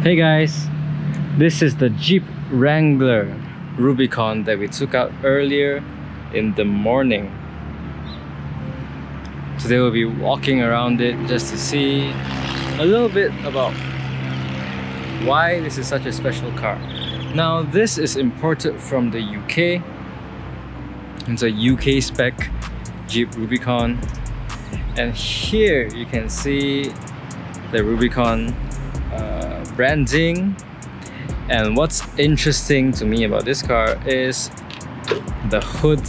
Hey guys, this is the Jeep Wrangler Rubicon that we took out earlier in the morning. Today we'll be walking around it just to see a little bit about why this is such a special car. Now this is imported from the UK. It's a UK spec Jeep Rubicon, and here you can see the Rubicon branding. And what's interesting to me about this car is the hood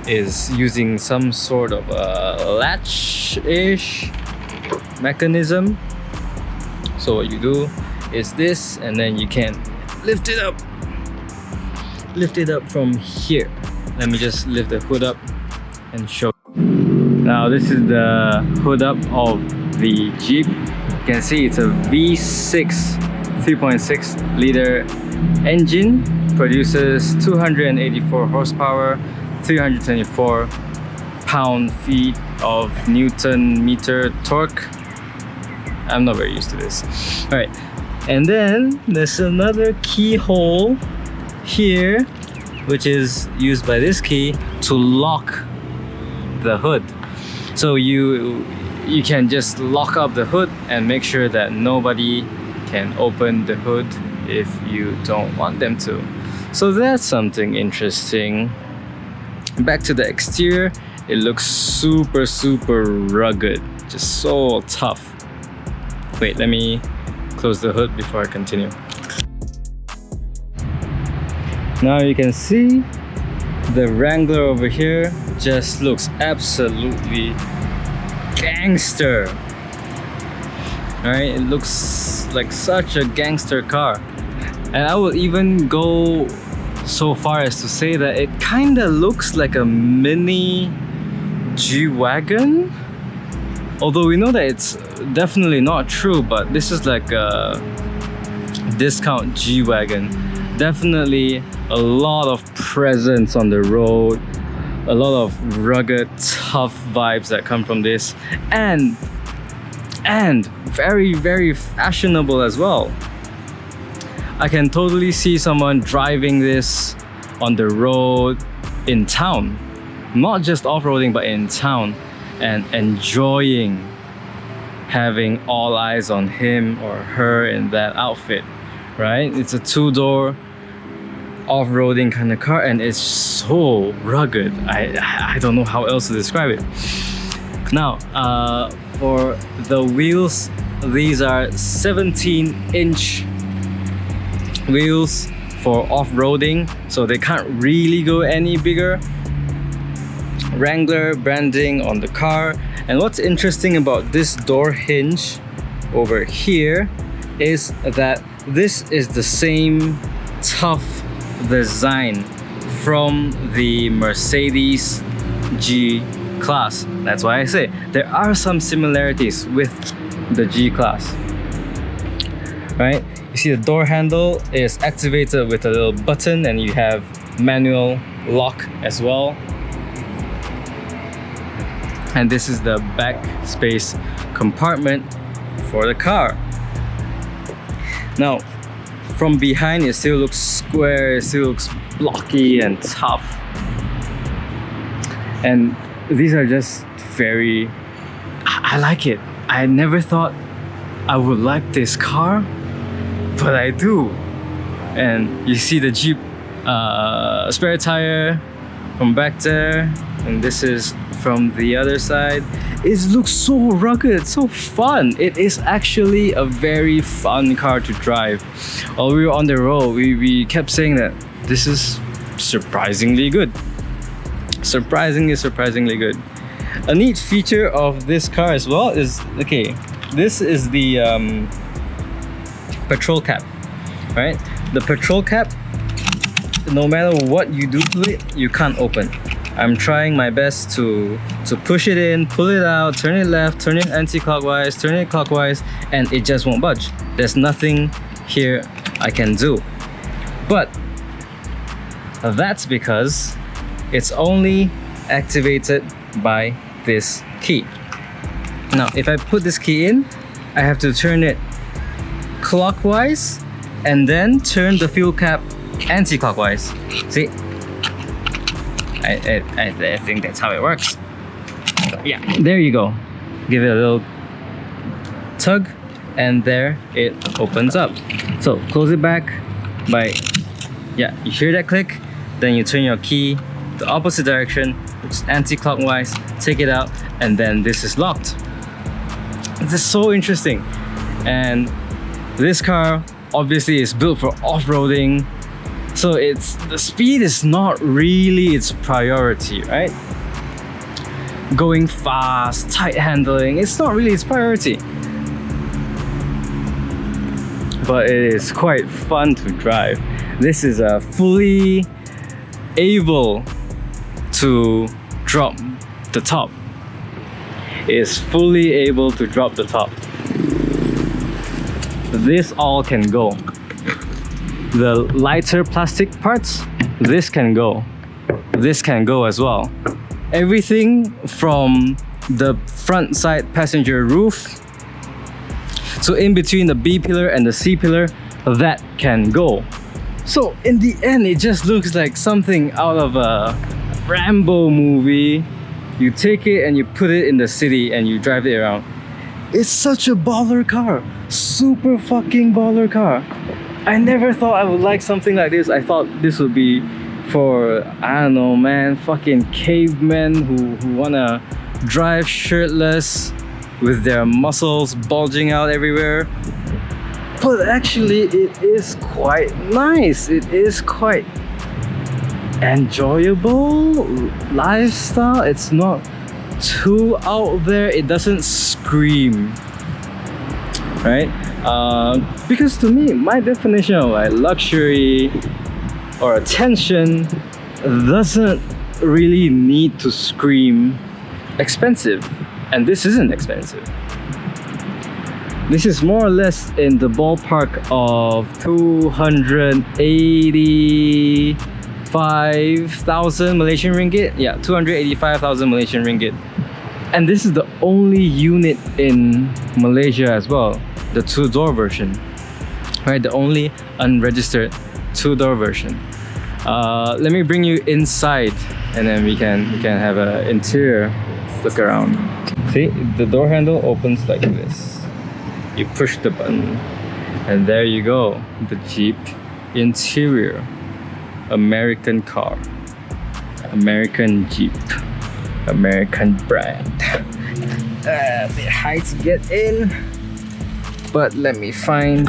is using some sort of a latch-ish mechanism. So what you do is this, and then you can lift it up from here. Let me just lift the hood up and show. Now this is the hood up of the Jeep. You can see it's a V6 3.6 liter engine, produces 284 horsepower, 324 pound-feet of Newton-meter torque. I'm not very used to this. All right, and then there's another keyhole here, which is used by this key to lock the hood. So you can just lock up the hood and make sure that nobody can open the hood if you don't want them to. So that's something interesting. Back to the exterior, it looks super rugged, just so tough. Wait, let me close the hood before I continue. Now you can see the Wrangler over here just looks absolutely gangster. Alright, it looks like such a gangster car. And I will even go so far as to say that it kinda looks like a mini G-Wagon. Although we know that it's definitely not true, but this is like a discount G-Wagon. Definitely a lot of presence on the road, a lot of rugged, tough vibes that come from this, and very fashionable as well. I can totally see someone driving this on the road in town, not just off-roading but in town, and enjoying having all eyes on him or her in that outfit, right? It's a two-door off-roading kind of car, and it's so rugged. I don't know how else to describe it. Now for the wheels, these are 17-inch wheels for off-roading, so they can't really go any bigger. Wrangler branding on the car. And what's interesting about this door hinge over here is that this is the same tough design from the Mercedes G-Class. That's why I say there are some similarities with the G-Class. Right? You see the door handle is activated with a little button, and you have manual lock as well. And this is the back space compartment for the car. Now, from behind it still looks square, it still looks blocky and tough. And these are just very... I like it. I never thought I would like this car, but I do. And you see the Jeep spare tire from back there, and this is from the other side. It looks so rugged, so fun. It is actually a very fun car to drive. While we were on the road, we kept saying that this is surprisingly good. Surprisingly good. A neat feature of this car as well is, okay, this is the petrol cap, right? The petrol cap, no matter what you do to it, you can't open. I'm trying my best to push it in, pull it out, turn it left, turn it anti-clockwise, turn it clockwise, and it just won't budge. There's nothing here I can do. But that's because it's only activated by this key. Now, if I put this key in, I have to turn it clockwise and then turn the fuel cap anti-clockwise. See? I think that's how it works. Yeah, there you go. Give it a little tug and there it opens up. So close it back by, yeah, you hear that click, then you turn your key the opposite direction, which is anti-clockwise, take it out, and then this is locked. This is so interesting. And this car obviously is built for off-roading, so the speed is not really its priority, right? Going fast, tight handling, it's not really its priority. But it is quite fun to drive. This is fully able to drop the top. It is fully able to drop the top. This all can go. The lighter plastic parts, this can go. This can go as well. Everything from the front side passenger roof, so in between the B pillar and the C pillar, that can go. So in the end, it just looks like something out of a Rambo movie. You take it and you put it in the city and you drive it around. It's such a baller car. Super fucking baller car. I never thought I would like something like this. I thought this would be for, I don't know, man, fucking cavemen who wanna drive shirtless with their muscles bulging out everywhere. But actually it is quite nice. It is quite enjoyable lifestyle. It's not too out there. It doesn't scream, right? Because to me, my definition of like luxury or attention doesn't really need to scream expensive, and this isn't expensive. This is more or less in the ballpark of 285,000 Malaysian ringgit. Yeah, 285,000 Malaysian ringgit. And this is the only unit in Malaysia as well, the two-door version, right? The only unregistered two-door version. Let me bring you inside, and then we can have an interior look around. See, the door handle opens like this. You push the button, and there you go. The Jeep interior. American car. American Jeep. American brand. A bit high to get in, but let me find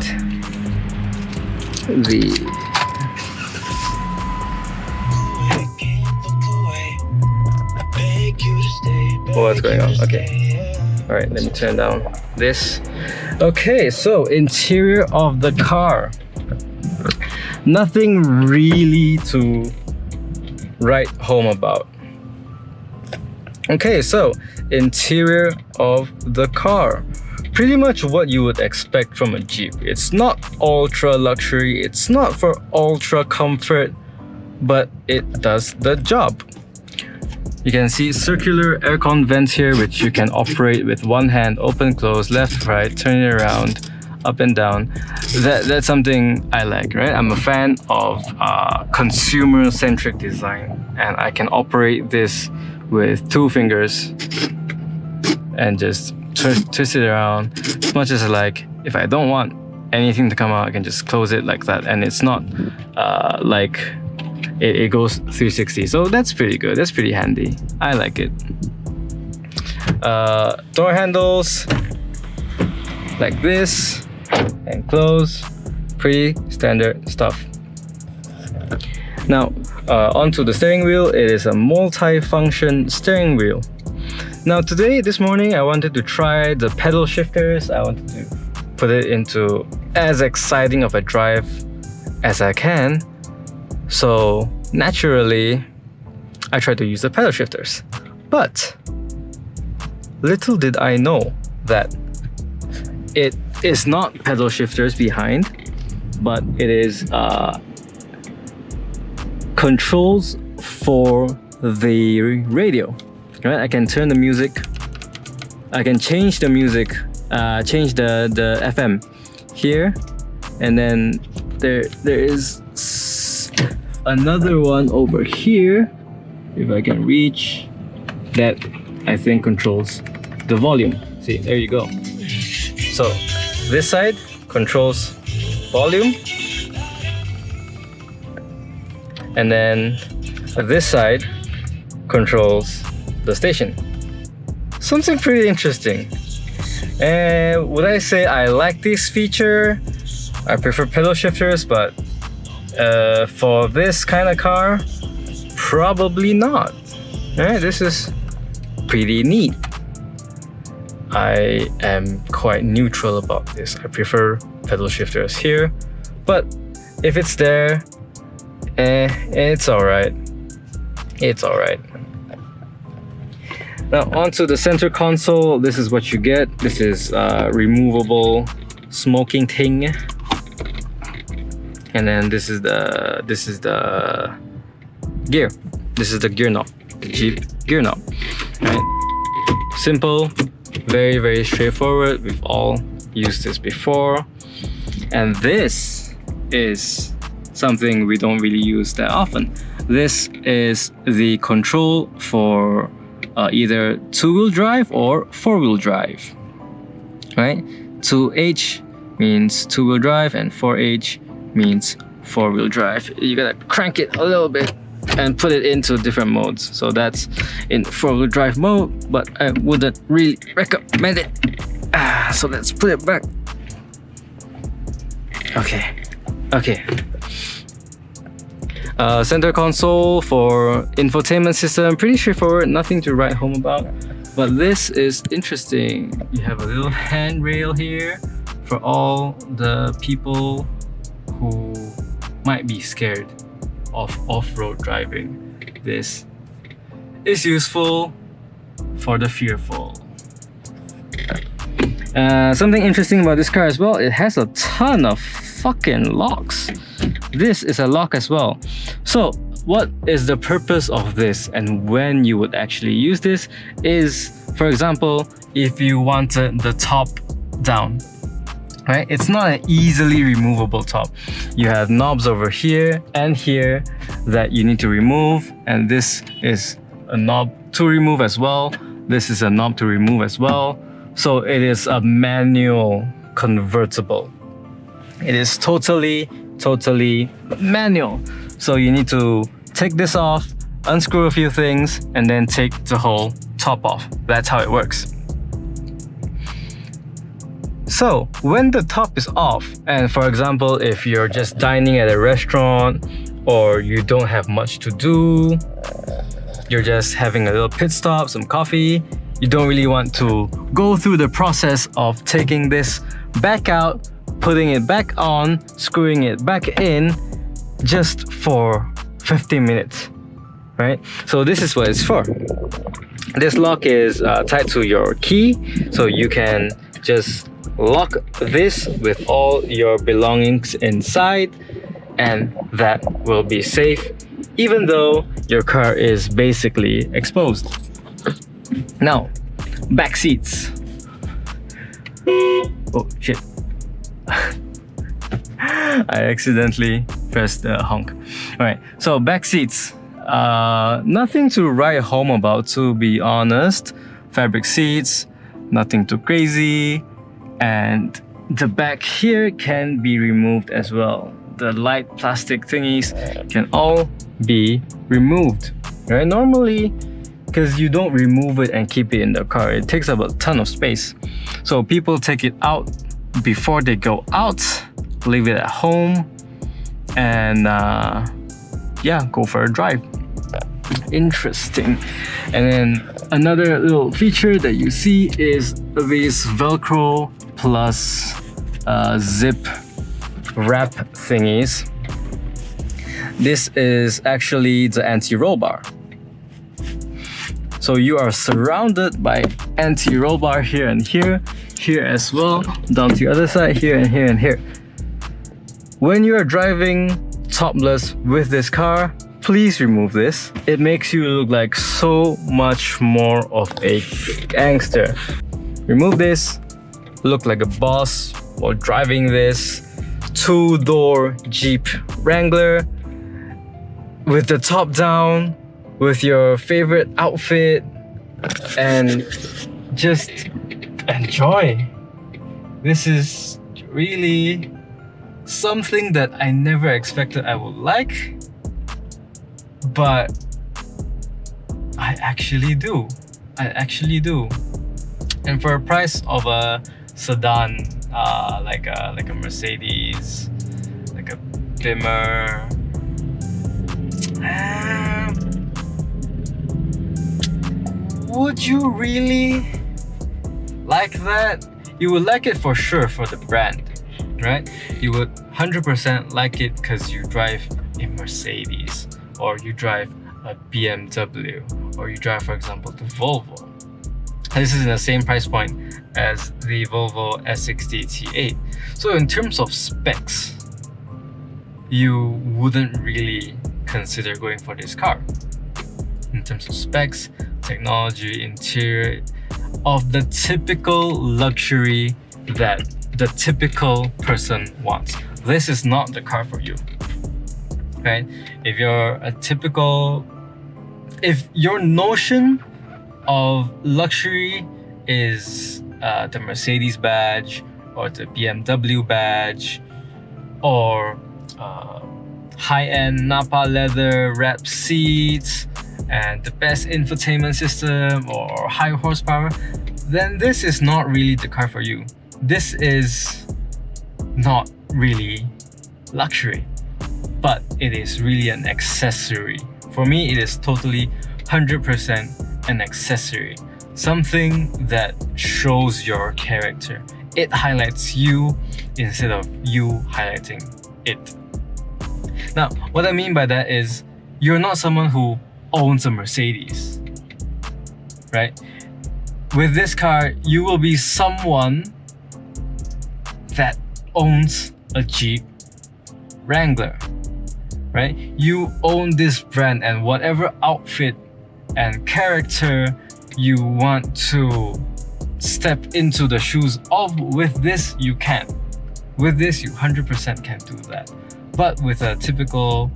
the what's going on. Okay, all right, let me turn down this. Okay, so interior of the car, nothing really to write home about. Okay, so interior of the car, pretty much what you would expect from a Jeep. It's not ultra luxury, it's not for ultra comfort, but it does the job. You can see circular aircon vents here, which you can operate with one hand, open, close, left, right, turn it around, up and down. That's something I like, right? I'm a fan of consumer-centric design, and I can operate this with two fingers and just twist it around as much as I like. If I don't want anything to come out, I can just close it like that, and it's not like it goes 360. So that's pretty good. That's pretty handy. I like it. Door handles like this and close. Pretty standard stuff. Now onto the steering wheel. It is a multi-function steering wheel. Now this morning I wanted to try the pedal shifters. I wanted to put it into as exciting of a drive as I can. So naturally, I tried to use the pedal shifters. But little did I know that it is not pedal shifters behind, but it is controls for the radio. Right? I can turn the music. I can change the music, change the FM here, and then there is another one over here, if I can reach, that I think controls the volume. See, there you go. So this side controls volume, and then this side controls the station. Something pretty interesting. And would I say I like this feature? I prefer pedal shifters, but for this kind of car, probably not. Alright, this is pretty neat. I am quite neutral about this. I prefer pedal shifters here, but if it's there, it's alright. It's alright. Now onto the center console. This is what you get. This is removable smoking thing, and then this is the gear. This is the gear knob, the Jeep gear knob. Right? Simple, very straightforward. We've all used this before, and this is something we don't really use that often. This is the control for either two-wheel drive or four-wheel drive, right? 2H means two-wheel drive and 4H means four-wheel drive. You gotta crank it a little bit and put it into different modes. So that's in four-wheel drive mode, but I wouldn't really recommend it. So let's put it back. Okay. Center console for infotainment system, pretty straightforward, nothing to write home about. But this is interesting. You have a little handrail here for all the people who might be scared of off-road driving. This is useful for the fearful. Something interesting about this car as well, it has a ton of fucking locks. This is a lock as well. So what is the purpose of this, and when you would actually use this is, for example, if you wanted the top down, right? It's not an easily removable top. You have knobs over here and here that you need to remove, and this is a knob to remove as well. This is a knob to remove as well. So it is a manual convertible. It is totally manual. So you need to take this off, unscrew a few things, and then take the whole top off. That's how it works. So when the top is off, and for example, if you're just dining at a restaurant or you don't have much to do, you're just having a little pit stop, some coffee, you don't really want to go through the process of taking this back out, putting it back on, screwing it back in just for 15 minutes, right? So this is what it's for. This lock is tied to your key, so you can just lock this with all your belongings inside, and that will be safe, even though your car is basically exposed. Now, back seats. Oh shit. I accidentally pressed the honk. Alright, so back seats. Nothing to write home about, to be honest. Fabric seats, nothing too crazy. And the back here can be removed as well. The light plastic thingies can all be removed. Right? Normally, because you don't remove it and keep it in the car, it takes up a ton of space. So people take it out before they go out, leave it at home, and yeah, go for a drive. Interesting. And then another little feature that you see is these Velcro plus zip wrap thingies. This is actually the anti-roll bar. So you are surrounded by anti-roll bar here and here, here as well, down to the other side, here and here and here. When you are driving topless with this car, please remove this. It makes you look like so much more of a gangster. Remove this, look like a boss, while driving this two-door Jeep Wrangler with the top down, with your favorite outfit, and just enjoy. This is really something that I never expected I would like, but I actually do. And for a price of a sedan, like a Mercedes, like a Beamer, would you really like that? You would like it for sure for the brand, right? You would 100% like it because you drive a Mercedes, or you drive a BMW, or you drive, for example, the Volvo. This is in the same price point as the Volvo S60 T8. So in terms of specs, you wouldn't really consider going for this car. In terms of specs, technology, interior, of the typical luxury that the typical person wants. This is not the car for you, right? If your notion of luxury is the Mercedes badge, or the BMW badge, or high-end Napa leather wrapped seats, and the best infotainment system, or high horsepower, then this is not really the car for you. This is not really luxury, but it is really an accessory. For me, it is totally 100% an accessory. Something that shows your character. It highlights you instead of you highlighting it. Now, what I mean by that is, you're not someone who owns a Mercedes, right? With this car, you will be someone that owns a Jeep Wrangler, right? You own this brand, and whatever outfit and character you want to step into the shoes of with this, you can. With this, you 100% can do that. But with a typical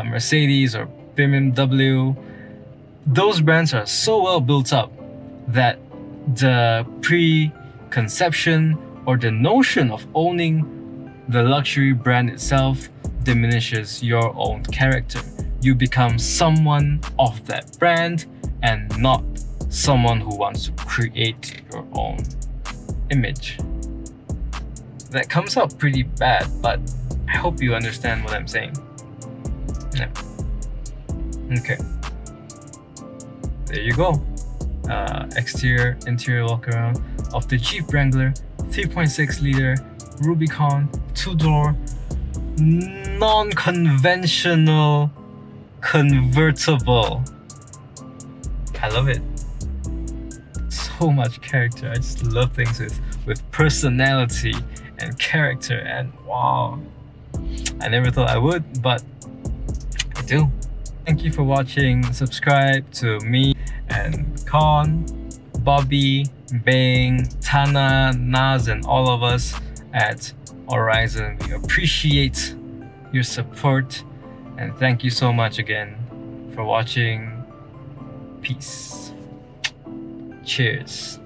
Mercedes or BMW, those brands are so well built up that the preconception or the notion of owning the luxury brand itself diminishes your own character. You become someone of that brand and not someone who wants to create your own image. That comes out pretty bad, but I hope you understand what I'm saying. Yeah. Okay. There you go. Exterior, interior walkaround of the Jeep Wrangler 3.6 liter Rubicon 2-door non-conventional convertible. I love it. So much character. I just love things with personality and character, and wow. I never thought I would, but I do. Thank you for watching. Subscribe to me and Con, Bobby, Bang, Tana, Naz, and all of us at Horizon. We appreciate your support, and thank you so much again for watching. Peace. Cheers.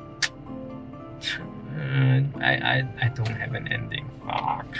I don't have an ending. Fuck.